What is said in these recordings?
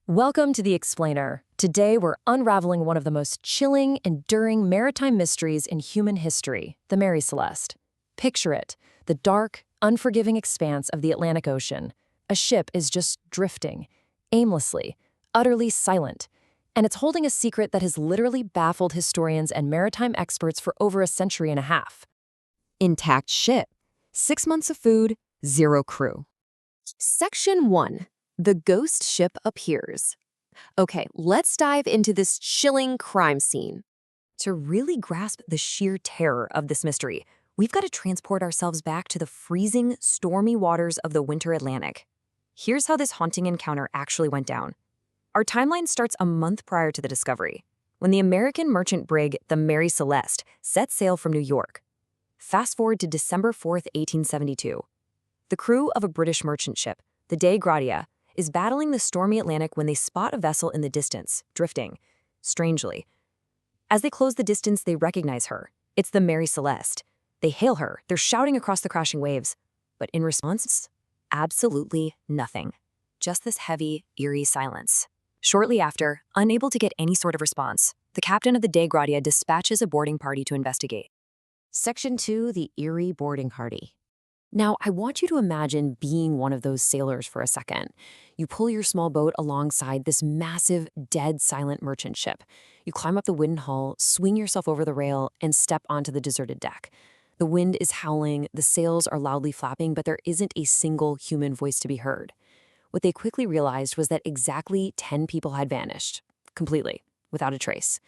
Welcome to The Explainer. Today we're unraveling one of the most chilling, enduring maritime mysteries in human history, the Mary Celeste. Picture it, the dark, unforgiving expanse of the Atlantic Ocean. A ship is just drifting, aimlessly, utterly silent, and it's holding a secret that has literally baffled historians and maritime experts for over a century and a half. Intact ship. 6 months of food, 0 crew. Section 1. The ghost ship appears. Okay, let's dive into this chilling crime scene. To really grasp the sheer terror of this mystery, we've got to transport ourselves back to the freezing, stormy waters of the winter Atlantic. Here's how this haunting encounter actually went down. Our timeline starts a month prior to the discovery, when the American merchant brig, the Mary Celeste, set sail from New York. Fast forward to December 4th, 1872. The crew of a British merchant ship, the Dei Gratia, is battling the stormy Atlantic when they spot a vessel in the distance, drifting, strangely. As they close the distance, they recognize her. It's the Mary Celeste. They hail her, they're shouting across the crashing waves. But in response, absolutely nothing. Just this heavy, eerie silence. Shortly after, unable to get any sort of response, the captain of the Dei Gratia dispatches a boarding party to investigate. Section 2, the Eerie boarding party. Now, I want you to imagine being one of those sailors for a second. You pull your small boat alongside this massive, dead silent merchant ship. You climb up the wooden hull, swing yourself over the rail, and step onto the deserted deck. The wind is howling, the sails are loudly flapping, but there isn't a single human voice to be heard. What they quickly realized was that exactly 10 people had vanished, completely, without a trace.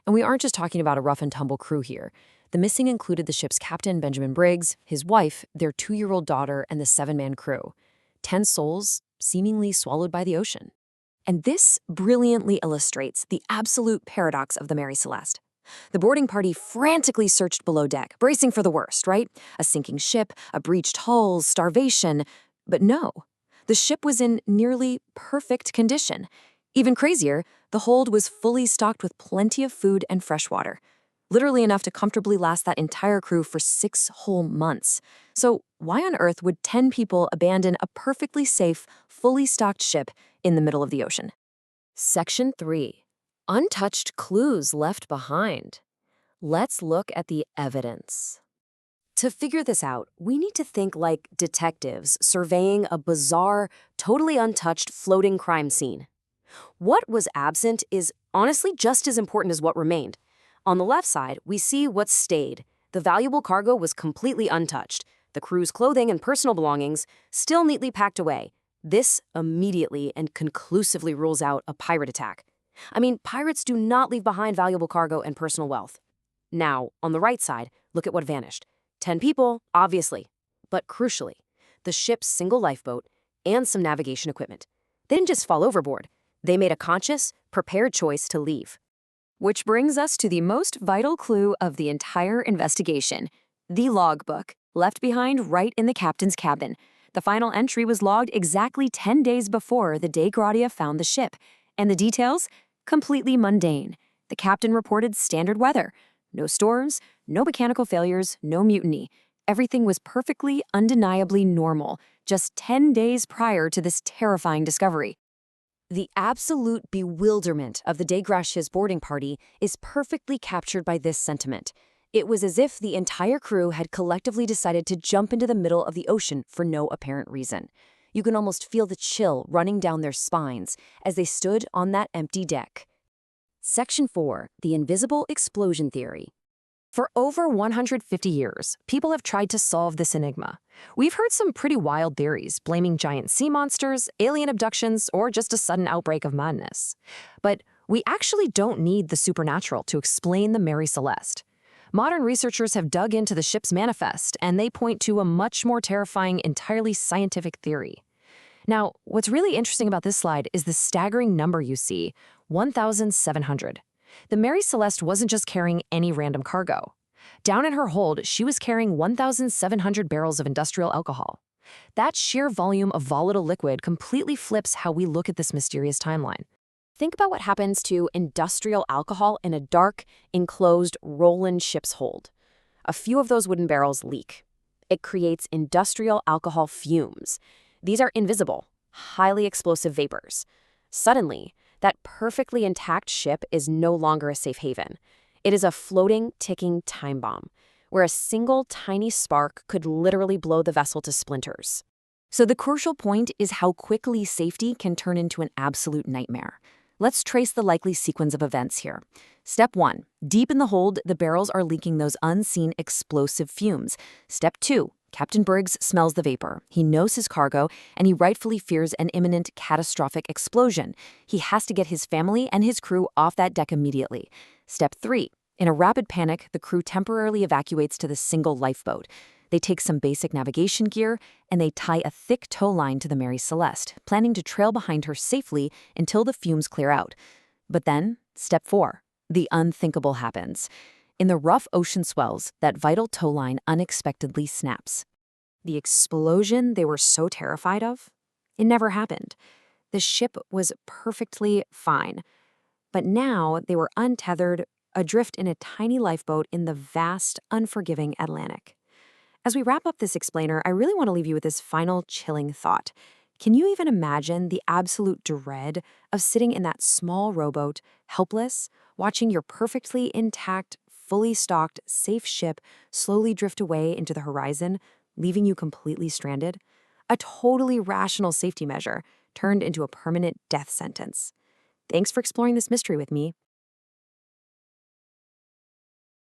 And we aren't just talking about a rough-and-tumble crew here. The missing included the ship's captain, Benjamin Briggs, his wife, their 2-year-old daughter, and the 7-man crew. 10 souls seemingly swallowed by the ocean. And this brilliantly illustrates the absolute paradox of the Mary Celeste. The boarding party frantically searched below deck, bracing for the worst, right? A sinking ship, a breached hull, starvation. But no, the ship was in nearly perfect condition. Even crazier, the hold was fully stocked with plenty of food and fresh water. Literally enough to comfortably last that entire crew for 6 whole months. So why on earth would 10 people abandon a perfectly safe, fully stocked ship in the middle of the ocean? Section 3. Untouched clues left behind. Let's look at the evidence. To figure this out, we need to think like detectives surveying a bizarre, totally untouched floating crime scene. What was absent is honestly just as important as what remained. On the left side, we see what stayed. The valuable cargo was completely untouched. The crew's clothing and personal belongings still neatly packed away. This immediately and conclusively rules out a pirate attack. I mean, pirates do not leave behind valuable cargo and personal wealth. Now, on the right side, look at what vanished. 10 people, obviously. But crucially, the ship's single lifeboat and some navigation equipment. They didn't just fall overboard. They made a conscious, prepared choice to leave. Which brings us to the most vital clue of the entire investigation, the logbook, left behind right in the captain's cabin. The final entry was logged exactly 10 days before the Dei Gratia found the ship, and the details? Completely mundane. The captain reported standard weather. No storms, no mechanical failures, no mutiny. Everything was perfectly, undeniably normal, just 10 days prior to this terrifying discovery. The absolute bewilderment of the Dei Gratia's boarding party is perfectly captured by this sentiment. It was as if the entire crew had collectively decided to jump into the middle of the ocean for no apparent reason. You can almost feel the chill running down their spines as they stood on that empty deck. Section 4. The Invisible Explosion Theory. For over 150 years, people have tried to solve this enigma. We've heard some pretty wild theories, blaming giant sea monsters, alien abductions, or just a sudden outbreak of madness. But we actually don't need the supernatural to explain the Mary Celeste. Modern researchers have dug into the ship's manifest, and they point to a much more terrifying, entirely scientific theory. Now, what's really interesting about this slide is the staggering number you see, 1,700. The Mary Celeste wasn't just carrying any random cargo. Down in her hold, she was carrying 1,700 barrels of industrial alcohol. That sheer volume of volatile liquid completely flips how we look at this mysterious timeline. Think about what happens to industrial alcohol in a dark, enclosed Roland ship's hold. A few of those wooden barrels leak. It creates industrial alcohol fumes. These are invisible, highly explosive vapors. Suddenly, that perfectly intact ship is no longer a safe haven. It is a floating, ticking time bomb, where a single tiny spark could literally blow the vessel to splinters. So the crucial point is how quickly safety can turn into an absolute nightmare. Let's trace the likely sequence of events here. Step 1. Deep in the hold, the barrels are leaking those unseen explosive fumes. Step 2. Captain Briggs smells the vapor. He knows his cargo, and he rightfully fears an imminent catastrophic explosion. He has to get his family and his crew off that deck immediately. Step 3. In a rapid panic, the crew temporarily evacuates to the single lifeboat. They take some basic navigation gear, and they tie a thick tow line to the Mary Celeste, planning to trail behind her safely until the fumes clear out. But then, step 4. The unthinkable happens. In the rough ocean swells, that vital tow line unexpectedly snaps. The explosion they were so terrified of? It never happened. The ship was perfectly fine. But now they were untethered, adrift in a tiny lifeboat in the vast, unforgiving Atlantic. As we wrap up this explainer, I really want to leave you with this final chilling thought. Can you even imagine the absolute dread of sitting in that small rowboat, helpless, watching your perfectly intact, fully stocked, safe ship slowly drift away into the horizon, leaving you completely stranded? A totally rational safety measure turned into a permanent death sentence. Thanks for exploring this mystery with me.